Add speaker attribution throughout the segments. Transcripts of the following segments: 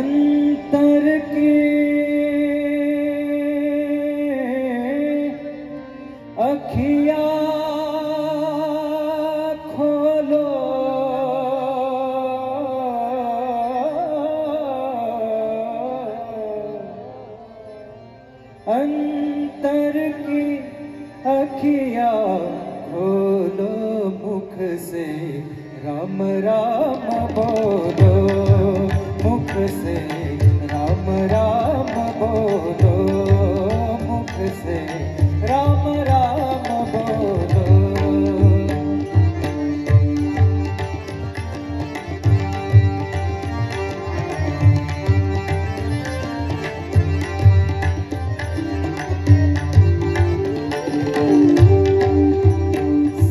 Speaker 1: अंतर की अखियाँ खोलो, अंतर की अखियाँ खोलो, मुख से राम राम बोलो, मुख से राम राम बोलो, मुख से राम राम बोलो।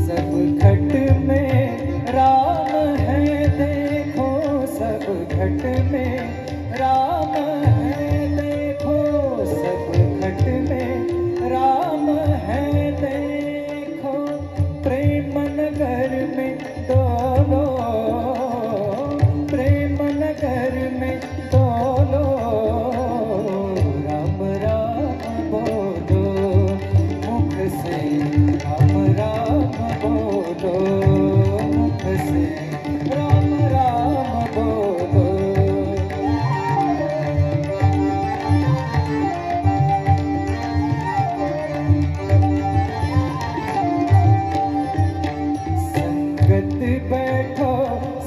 Speaker 1: सब घट में राम है देखो, सब घट में राम है देखो, सब घट में राम है देखो, प्रेम नगर में डोलो, प्रेम नगर में डोलो, राम राम बोलो, मुख से राम राम बोलो, मुख से राम राम बोलो। संगत बैठो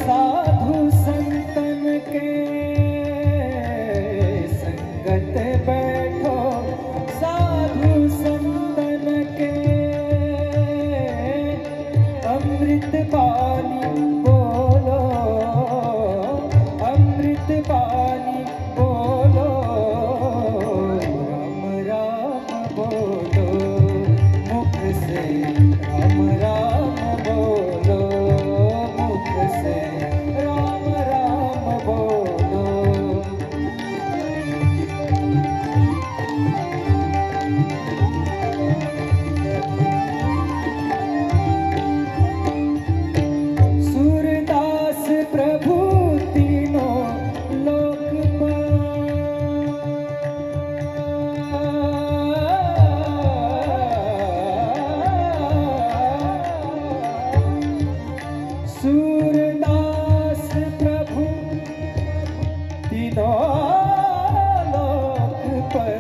Speaker 1: साधु संतन के, संगत बैठो साधु संतन के, अमृत बानी बोलो, अमृत बानी बोलो, राम राम बोलो, मुख से राम राम बोलो, मुख से राम राम बोलो। सूरदास प्रभु तीनों लोक सूरदास प्रभु तीनों लोक पर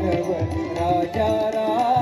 Speaker 1: राघव राजा राम